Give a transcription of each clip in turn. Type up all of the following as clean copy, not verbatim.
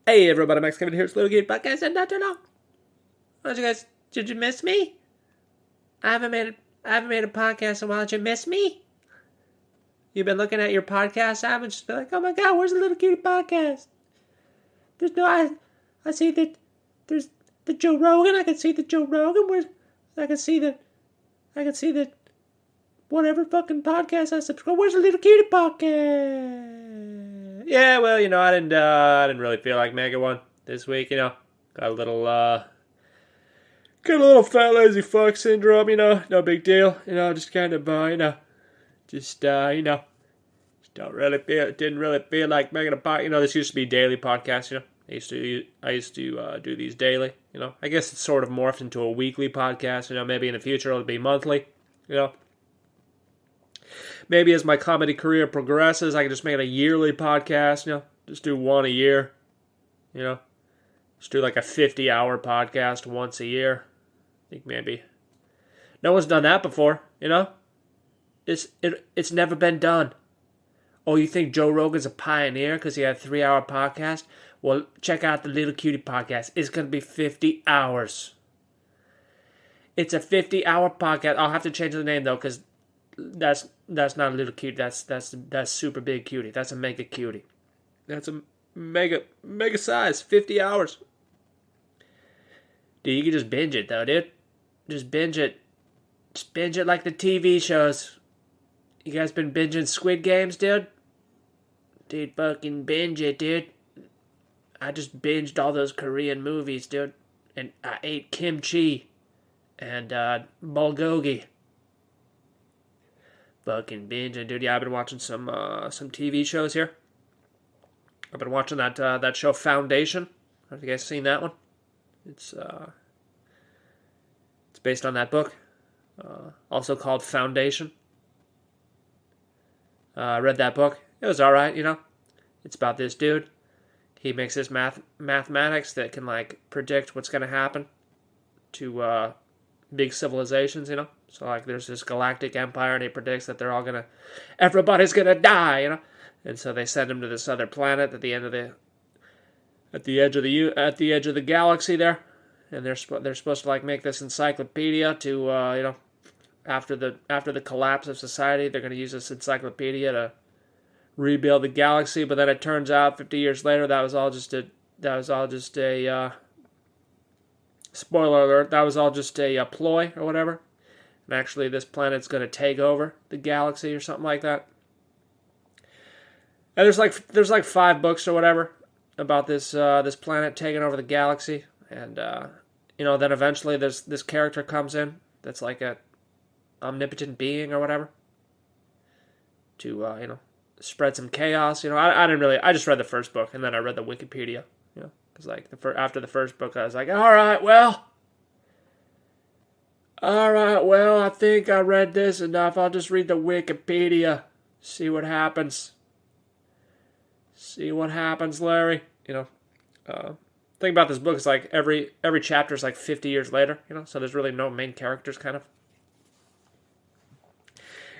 Hey everybody, Max Kevin here. It's Little Geek Podcast and not too long. How'd you guys? Did you miss me? I haven't made a podcast in a while. Did you miss me? You've been looking at your podcast app and just be like, oh my god, where's the Little Cutie Podcast? There's no, I see that there's the Joe Rogan. I can see the Joe Rogan. I can see the whatever fucking podcast I subscribe. Where's the Little Cutie Podcast? Yeah, well, I didn't really feel like making one this week. Got a little fat lazy fuck syndrome. No big deal. Just kind of don't really feel like making a podcast. This used to be daily podcast. I used to do these daily. I guess it's sort of morphed into a weekly podcast. Maybe in the future it'll be monthly. Maybe as my comedy career progresses, I can just make it a yearly podcast, just do one a year, just do like a 50-hour podcast once a year. I think maybe. No one's done that before, It's never been done. Oh, you think Joe Rogan's a pioneer because he had a 3-hour podcast? Well, check out the Little Cutie Podcast. It's going to be 50 hours. It's a 50-hour podcast. I'll have to change the name, though, because that's not a little cutie. That's super big cutie. That's a mega cutie. That's a mega size. 50 hours. Dude, you can just binge it though, dude. Just binge it. Just binge it like the TV shows. You guys been binging Squid Games, dude? Dude, fucking binge it, dude. I just binged all those Korean movies, dude. And I ate kimchi and bulgogi. Fucking binging, dude. Yeah, I've been watching some TV shows here. I've been watching that show Foundation. Have you guys seen that one? It's based on that book, also called Foundation. I read that book. It was all right, It's about this dude. He makes this mathematics that can predict what's going to happen to big civilizations, So there's this galactic empire, and he predicts that everybody's gonna die, And so they send him to this other planet at the edge of the galaxy there, and they're supposed to make this encyclopedia to after the collapse of society, they're gonna use this encyclopedia to rebuild the galaxy. But then it turns out 50 years later that was all just a spoiler alert, that was all just a ploy or whatever. And actually this planet's going to take over the galaxy or something like that. And there's 5 books or whatever about this planet taking over the galaxy. And, then eventually this character comes in that's like a omnipotent being or whatever. To, spread some chaos. I just read the first book and then I read the Wikipedia, Because after the first book, I was like, all right, well, I think I read this enough. I'll just read the Wikipedia, see what happens. See what happens, Larry. Thing about this book is every chapter is 50 years later, So there's really no main characters, kind of.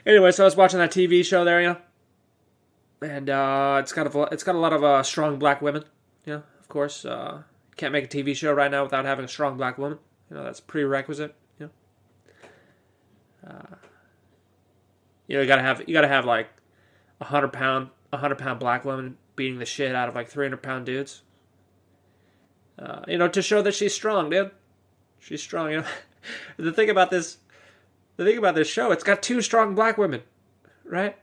Anyway, so I was watching that TV show there, And it's got a lot of strong black women, Of course, can't make a TV show right now without having a strong black woman. That's a prerequisite. You gotta have 100-pound black woman beating the shit out of 300-pound dudes. To show that she's strong, dude. She's strong. The thing about this show, it's got 2 strong black women, right?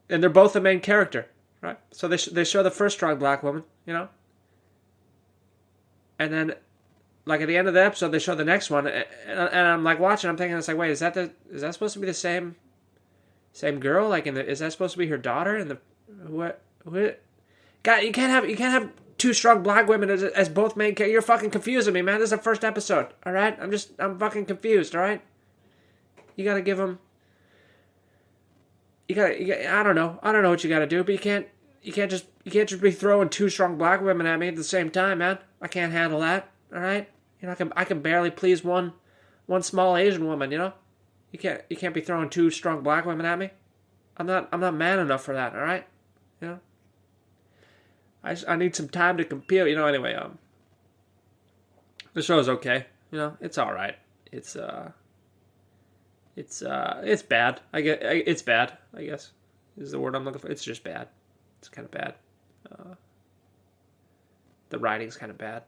And they're both the main character, right? So they show the first strong black woman, And then, at the end of the episode, they show the next one, and I'm watching. I'm thinking, it's wait, is that supposed to be the same girl? Is that supposed to be her daughter? And what? God, you can't have 2 strong black women as both main characters. You're fucking confusing me, man. This is the first episode, all right? I'm fucking confused, all right? You gotta give them. I don't know what you gotta do, but you can't just be throwing 2 strong black women at me at the same time, man. I can't handle that. All right, I can barely please one small Asian woman. You can't be throwing 2 strong black women at me. I'm not man enough for that. All right, I need some time to compute. Anyway, the show's okay. It's all right. It's bad. It's bad. I guess is the word I'm looking for. It's just bad. It's kind of bad. The writing's kind of bad,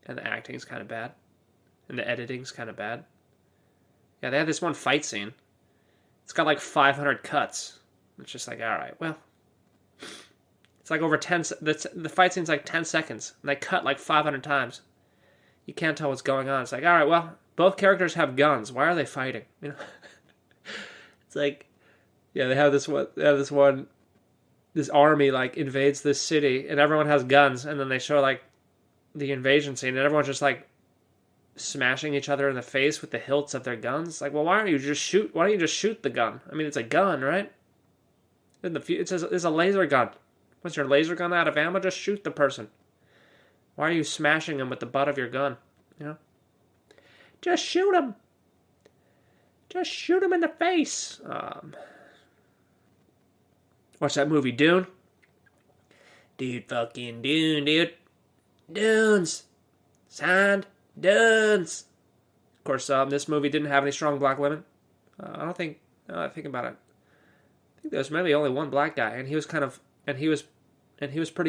and the acting's kind of bad, and the editing's kind of bad. Yeah, they had this one fight scene. It's got like 500 cuts. It's just like, all right, well, it's like over 10. The fight scene's like 10 seconds, and they cut like 500 times. You can't tell what's going on. It's like, all right, well, both characters have guns. Why are they fighting? It's like, yeah, they have this one. This army like invades this city, and everyone has guns, and then they show like the invasion scene, and everyone's just like smashing each other in the face with the hilts of their guns. Like, well, why don't you just shoot the gun? I mean, it's a gun, right? It says it's a laser gun. Once your laser gun out of ammo, just shoot the person. Why are you smashing them with the butt of your gun? Just shoot him. Just shoot him in the face. Watch that movie, Dune. Dude, fucking Dune, dude. Dunes. Signed. Dunes. Of course, this movie didn't have any strong black women. I don't think, now that I think about it, I think there was maybe only one black guy, and he was pretty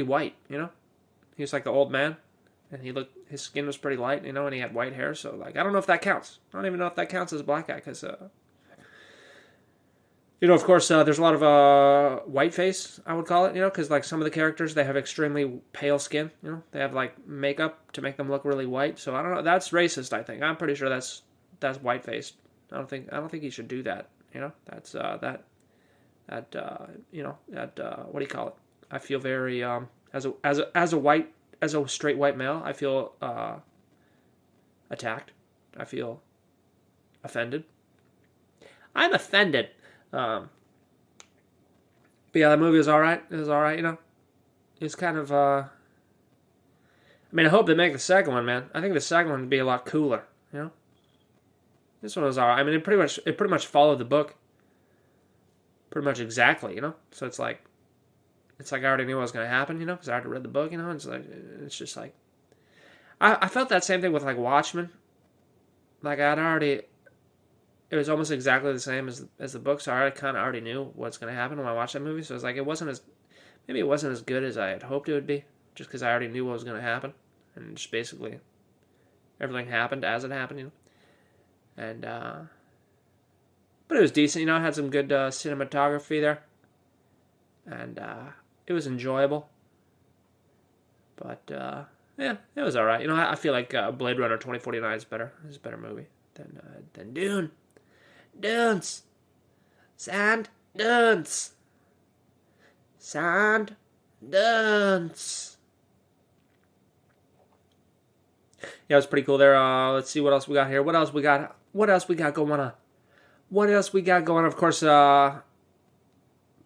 white, He was like an old man, and his skin was pretty light, and he had white hair, so, like, I don't know if that counts. I don't even know if that counts as a black guy, because, of course, there's a lot of whiteface, I would call it, because, like, some of the characters, they have extremely pale skin, They have, like, makeup to make them look really white, so I don't know. That's racist, I think. I'm pretty sure that's whiteface. I don't think you should do that, That's, what do you call it? I feel very, as a straight white male, I feel, attacked. I feel offended. I'm offended. But yeah, that movie was alright. It was alright, It's kind of, I hope they make the second one, man. I think the second one would be a lot cooler, This one was alright. I mean, it pretty much followed the book. Pretty much exactly, So it's like I already knew what was going to happen, because I already read the book, It's just like, I felt that same thing with, like, Watchmen. Like, it was almost exactly the same as the book, so I kind of already knew what's going to happen when I watched that movie, so it's like, maybe it wasn't as good as I had hoped it would be, just because I already knew what was going to happen, and just basically, everything happened as it happened, And, but it was decent, it had some good cinematography there, and it was enjoyable, but yeah, it was alright. I feel like Blade Runner 2049 is better. It's a better movie than Dune. Dunes. Sand dunes. Sand dunes. Yeah, it was pretty cool there. Let's see what else we got here. What else we got going on? Of course, Paulo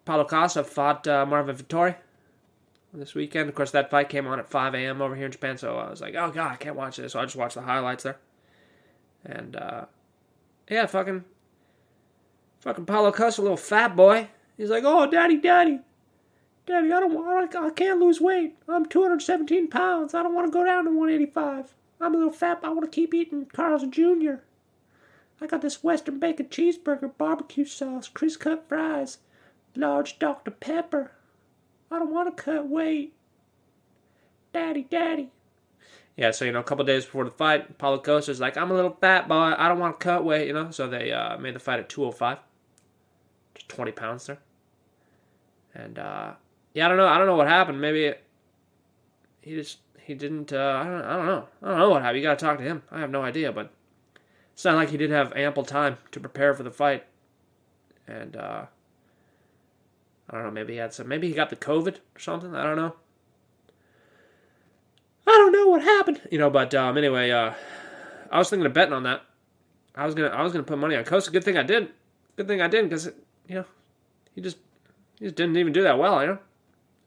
Costa fought Marvin Vettori this weekend. Of course, that fight came on at 5 a.m. over here in Japan, so I was like, oh god, I can't watch this. So I just watched the highlights there. And, yeah, fucking Paulo Costa, little fat boy. He's like, oh, daddy, I can't lose weight. I'm 217 pounds. I don't want to go down to 185. I'm a little fat, but I want to keep eating Carl's Jr. I got this Western bacon cheeseburger, barbecue sauce, crisp cut fries, large Dr. Pepper. I don't want to cut weight. Daddy. Yeah, so, a couple days before the fight, Paulo Costa's like, I'm a little fat boy. I don't want to cut weight, So they made the fight at 205. Just 20 pounds there. And, yeah, I don't know what happened. Maybe he didn't, I don't know. I don't know what happened. You got to talk to him. I have no idea, but it sounded like he did have ample time to prepare for the fight. And, I don't know, maybe he got the COVID or something. I don't know. I don't know what happened. But anyway, I was thinking of betting on that. I was gonna put money on Costa. Good thing I did. Because he just didn't even do that well. I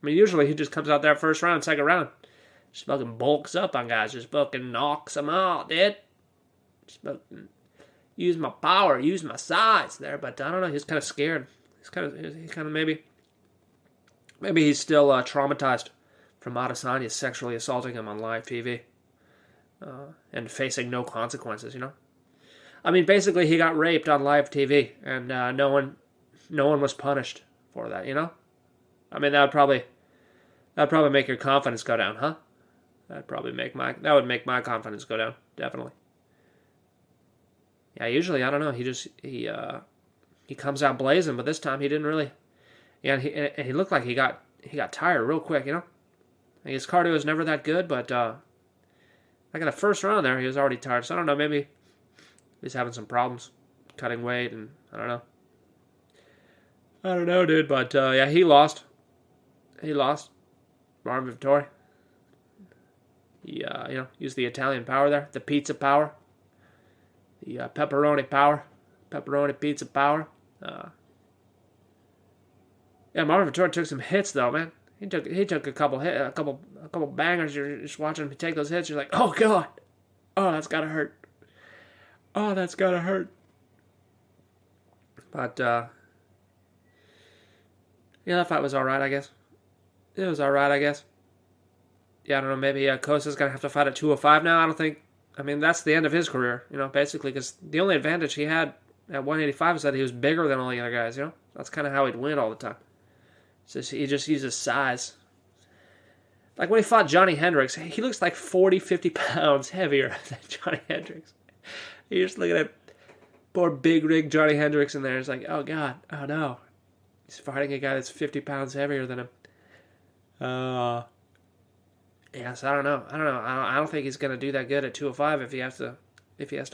mean, usually he just comes out there first round, second round, just fucking bulks up on guys, just fucking knocks them out, dude. Just fucking use my power, use my size there. But I don't know. He's kind of scared. He's kind of maybe he's still traumatized from Adesanya sexually assaulting him on live TV and facing no consequences. I mean, basically, he got raped on live TV, and no one was punished for that. I mean, that'd probably make your confidence go down, huh? That would make my confidence go down, definitely. Yeah, usually I don't know. He comes out blazing, but this time he didn't really. Yeah, and he looked like he got tired real quick. His cardio was never that good, but like in the first round there, he was already tired. So I don't know. Maybe he's having some problems cutting weight, and I don't know. I don't know, dude. But yeah, he lost. Marvin Vettori. He used the Italian power there, the pizza power, the pepperoni power, pepperoni pizza power. Yeah, Marvin Vettori took some hits though, man. He took a couple bangers. You're just watching him take those hits. You're like, oh god, oh that's gotta hurt. Oh, that's gotta hurt. But yeah, that fight was all right, I guess. It was all right, I guess. Yeah, I don't know. Maybe Costa's gonna have to fight at 205 now. I don't think. I mean, that's the end of his career, basically, because the only advantage he had at 185 is that he was bigger than all the other guys. That's kind of how he'd win all the time. He just uses size. Like when he fought Johnny Hendricks, he looks like 40, 50 pounds heavier than Johnny Hendricks. You're just looking at poor big rig Johnny Hendricks in there. It's like, oh god, oh no, he's fighting a guy that's 50 pounds heavier than him. Yes, I don't know. I don't think he's gonna do that good at 205 if he has to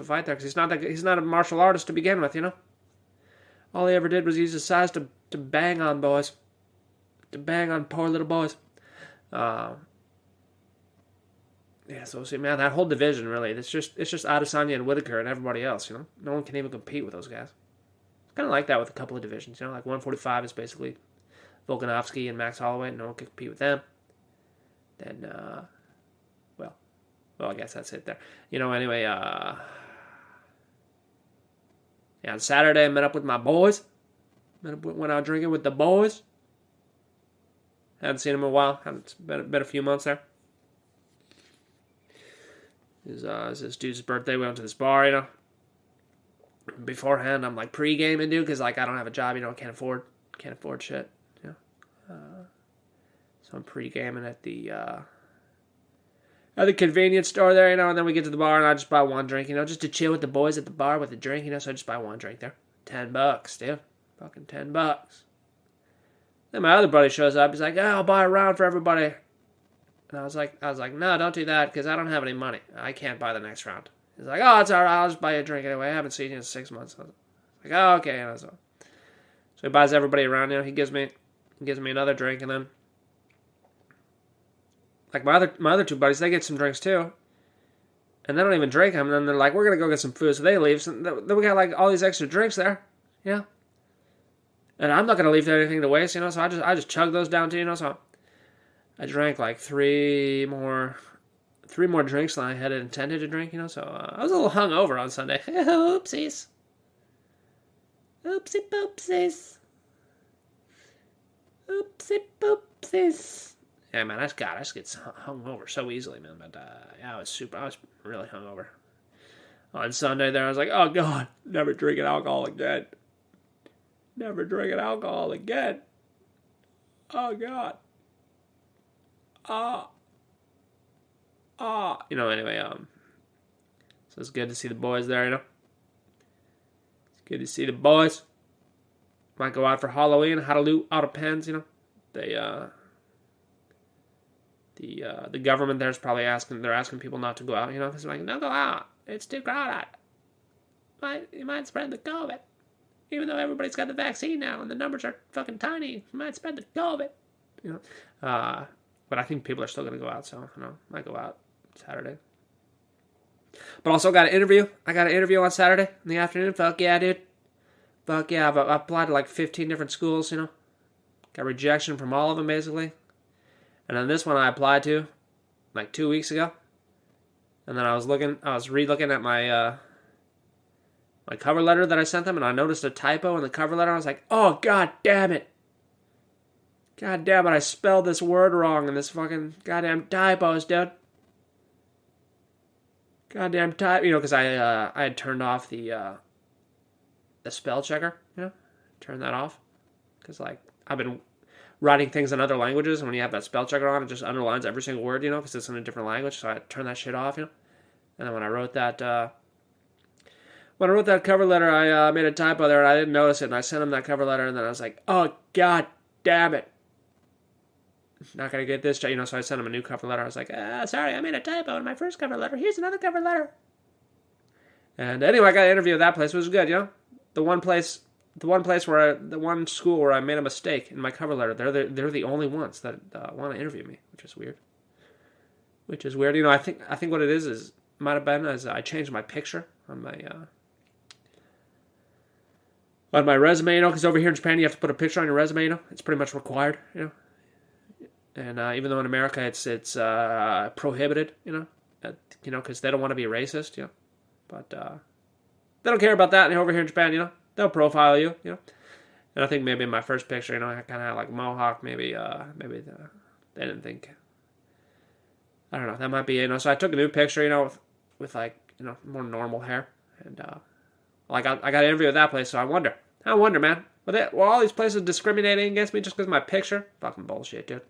fight there, because he's not a martial artist to begin with. All he ever did was use his size to bang on boys, to bang on poor little boys. Yeah, so see, man, that whole division really, it's just Adesanya and Whitaker and everybody else. No one can even compete with those guys. It's kind of like that with a couple of divisions. Like 145 is basically Volkanovski and Max Holloway. No one can compete with them. Then, well, I guess that's it there. Anyway, yeah, on Saturday I met up with my boys. Went out drinking with the boys. Hadn't seen them in a while. It's been a few months there. It was this dude's birthday. We went to this bar, Beforehand, I'm like pre-gaming, dude, because like I don't have a job, can't afford shit, So I'm pre-gaming at the convenience store there, and then we get to the bar and I just buy one drink, just to chill with the boys at the bar with a drink, so I just buy one drink there. $10, dude. Fucking $10. Then my other buddy shows up. He's like, I'll buy a round for everybody. And I was like, no, don't do that, because I don't have any money. I can't buy the next round. He's like, oh, it's all right. I'll just buy you a drink anyway. I haven't seen you in 6 months. I was like, oh, okay. So he buys everybody around. He gives me another drink, and then like my other two buddies, they get some drinks too, and they don't even drink them. And then they're like, we're gonna go get some food, so they leave. So then we got like all these extra drinks there, And I'm not gonna leave anything to waste, So I just chug those down too, So I drank like three more drinks than I had intended to drink, So I was a little hungover on Sunday. Oopsies. Oopsie poopsies. Oopsie poopsies. Yeah, man, I just get hungover so easily, man. But yeah, I was really hungover. On Sunday there, I was like, oh god, never drinking alcohol again. Never drinking alcohol again. Oh god. Anyway, so it's good to see the boys there, It's good to see the boys. Might go out for Halloween, out of pens, They, the government there's probably asking people not to go out, because they're like, don't go out. It's too crowded. You might spread the COVID. Even though everybody's got the vaccine now and the numbers are fucking tiny, you might spread the COVID. But I think people are still going to go out, so, might go out Saturday. But also got an interview. I got an interview on Saturday in the afternoon. Fuck yeah, dude. Fuck yeah. I've applied to like 15 different schools, Got rejection from all of them, basically. And then this one I applied to like 2 weeks ago. And then I was re-looking at my my cover letter that I sent them, and I noticed a typo in the cover letter. I was like, oh, god damn it. God damn it, I spelled this word wrong in this fucking goddamn typos, dude. Goddamn type, because I had turned off the spell checker, turn that off, because like I've been writing things in other languages, and when you have that spell checker on, it just underlines every single word, because it's in a different language. So I turned that shit off, and then when I wrote that cover letter, I made a typo there, and I didn't notice it, and I sent him that cover letter, and then I was like, oh god damn it. Not gonna get this, so I sent him a new cover letter. I was like, sorry, I made a typo in my first cover letter. Here's another cover letter. And anyway, I got an interview at that place. It was good, The one school where I made a mistake in my cover letter. They're the only ones that want to interview me, which is weird. I think what it is might have been as I changed my picture on my resume, because over here in Japan you have to put a picture on your resume, it's pretty much required, And even though in America it's prohibited, because they don't want to be racist, But they don't care about that. And over here in Japan, they'll profile you, And I think maybe in my first picture, I kind of had like mohawk. Maybe they didn't think. I don't know. That might be, So I took a new picture, with like, more normal hair, and I got an interview at that place. So I wonder, man, were all these places discriminating against me just because of my picture? Fucking bullshit, dude.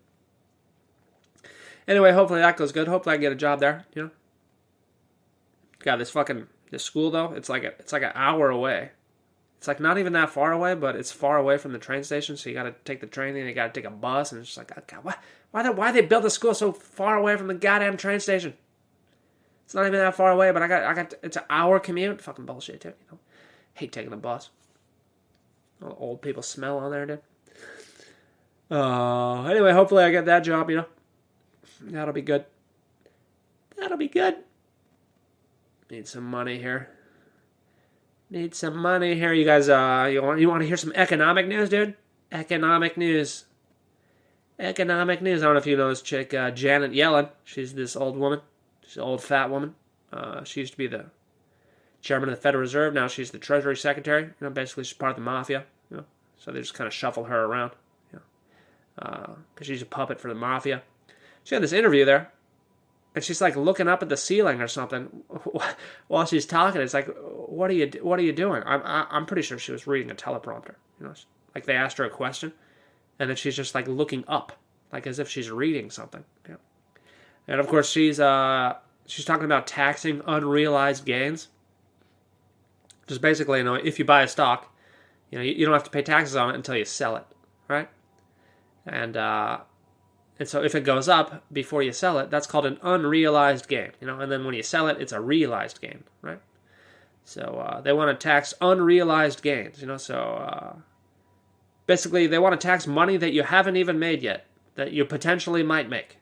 Anyway, hopefully that goes good. Hopefully I can get a job there, God, this school though, it's like an hour away. It's like not even that far away, but it's far away from the train station, so you gotta take the train and you gotta take a bus, and it's just like, God, why they build a school so far away from the goddamn train station? It's not even that far away, but it's an hour commute. Fucking bullshit, dude. Hate taking the bus. All the old people smell on there, dude. Anyway, hopefully I get that job, That'll be good. Need some money here. You guys, you want to hear some economic news, dude? Economic news. I don't know if you know this chick, Janet Yellen. She's this old woman. She's an old fat woman. She used to be the chairman of the Federal Reserve. Now she's the Treasury Secretary. Basically she's part of the mafia. So they just kind of shuffle her around. Because she's a puppet for the mafia. She had this interview there, and she's like looking up at the ceiling or something while she's talking. It's like, what are you doing? I'm pretty sure she was reading a teleprompter. Like they asked her a question, and then she's just like looking up, like as if she's reading something. And of course she's talking about taxing unrealized gains. Just basically, if you buy a stock, you don't have to pay taxes on it until you sell it, right? And so if it goes up before you sell it, that's called an unrealized gain, and then when you sell it, it's a realized gain, right? So they want to tax unrealized gains, so basically they want to tax money that you haven't even made yet, that you potentially might make.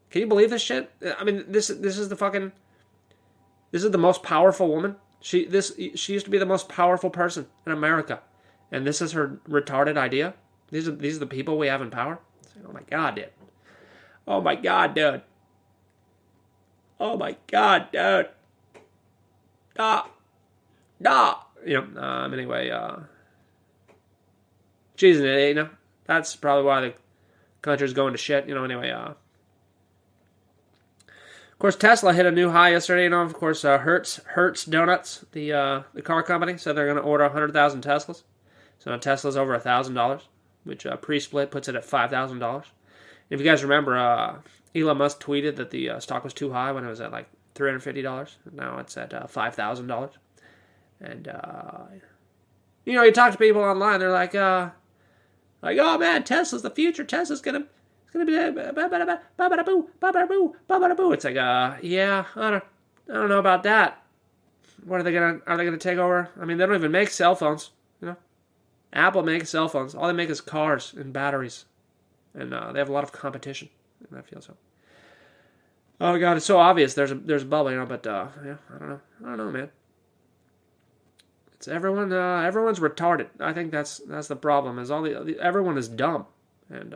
Can you believe this shit? I mean, this is the most powerful woman. She used to be the most powerful person in America, and this is her retarded idea. These are the people we have in power. Oh my god, dude. Oh my god, dude. Anyway, she's an idiot, That's probably why the country's going to shit, anyway, Of course, Tesla hit a new high yesterday, Of course, Hertz Donuts, the car company, said they're going to order 100,000 Teslas. So now Tesla's over $1,000, which pre-split puts it at $5,000. If you guys remember, Elon Musk tweeted that the stock was too high when it was at like $350. Now it's at $5,000. And, you talk to people online, they're like, oh man, Tesla's the future. Tesla's gonna be ba-ba-da-boo. It's like, yeah, I don't know about that. Are they gonna take over? I mean, they don't even make cell phones, Apple makes cell phones. All they make is cars and batteries. And they have a lot of competition. And I feel so. Oh god, it's so obvious. There's a bubble, but I don't know, man. It's everyone's retarded. I think that's the problem. Is everyone is dumb, and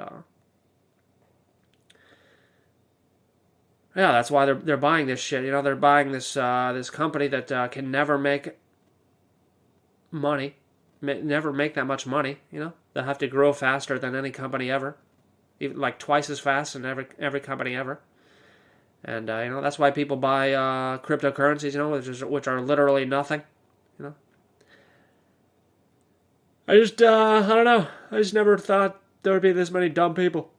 that's why they're buying this shit. They're buying this company that can never make money. Never make that much money, They'll have to grow faster than any company ever. even like twice as fast in every company ever. And that's why people buy cryptocurrencies, which are literally nothing. I just I don't know. I just never thought there would be this many dumb people.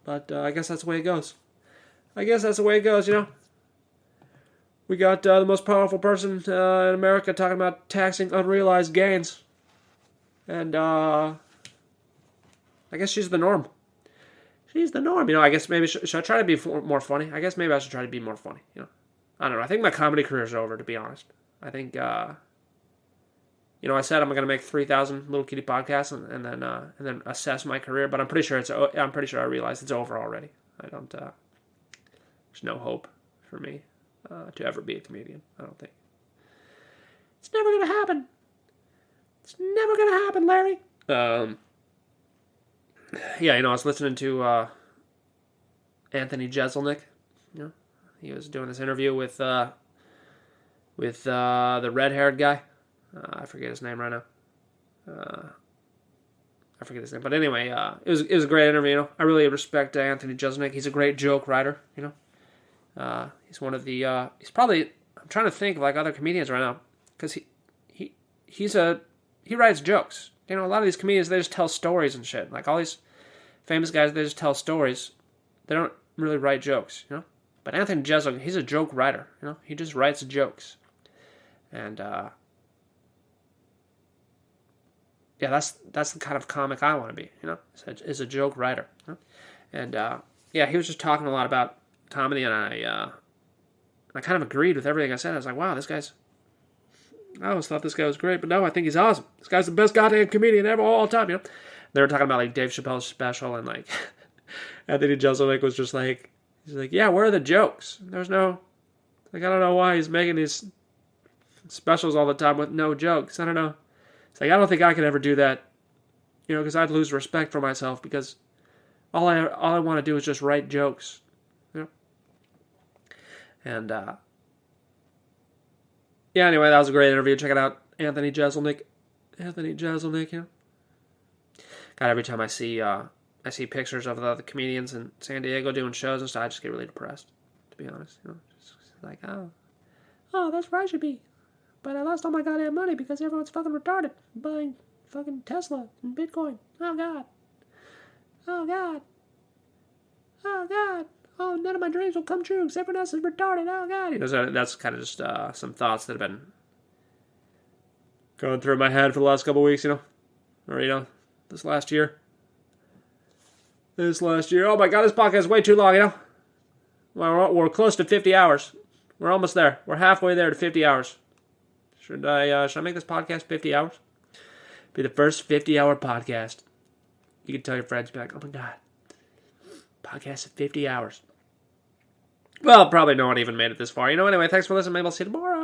But I guess that's the way it goes. We got the most powerful person in America talking about taxing unrealized gains. And I guess she's the norm. I guess maybe should I try to be more funny? I guess maybe I should try to be more funny. I don't know. I think my comedy career is over, to be honest. I think, I said I'm going to make 3,000 Little Kitty podcasts and then assess my career, but I'm pretty sure I realized it's over already. I don't. There's no hope for me to ever be a comedian. I don't think. It's never going to happen. It's never going to happen, Larry. I was listening to Anthony Jeselnik. He was doing this interview with the red-haired guy. I forget his name right now. But anyway, it was a great interview. I really respect Anthony Jeselnik. He's a great joke writer. He's one of the. He's probably. I'm trying to think of like other comedians right now because he writes jokes. A lot of these comedians, they just tell stories and shit. Like all these famous guys, they just tell stories. They don't really write jokes, But Anthony Jeselnik, he's a joke writer, He just writes jokes. And, that's the kind of comic I want to be, Is a joke writer. And, he was just talking a lot about comedy, and I kind of agreed with everything I said. I was like, wow, I always thought this guy was great, but no, I think he's awesome. This guy's the best goddamn comedian ever, all time, They were talking about, like, Dave Chappelle's special, and, like, Anthony Jeselnik was just like, he's like, yeah, where are the jokes? There's no, like, I don't know why he's making these specials all the time with no jokes. I don't know. It's like, I don't think I could ever do that, because I'd lose respect for myself, because all I want to do is just write jokes, And, anyway, that was a great interview. Check it out, Anthony Jeselnik. God, every time I see pictures of the other comedians in San Diego doing shows and stuff, I just get really depressed, to be honest. Just like, oh, that's where I should be. But I lost all my goddamn money because everyone's fucking retarded buying fucking Tesla and Bitcoin. Oh, God. Oh, none of my dreams will come true because everyone else is retarded. Oh, God. So that's kind of just some thoughts that have been going through my head for the last couple of weeks, Or, this last year. Oh, my God, this podcast is way too long, We're close to 50 hours. We're almost there. We're halfway there to 50 hours. Should I make this podcast 50 hours? Be the first 50-hour podcast. You can tell your friends, be like, oh, my God. Podcast of 50 hours. Well, probably no one even made it this far. Anyway, thanks for listening. Maybe I'll see you tomorrow.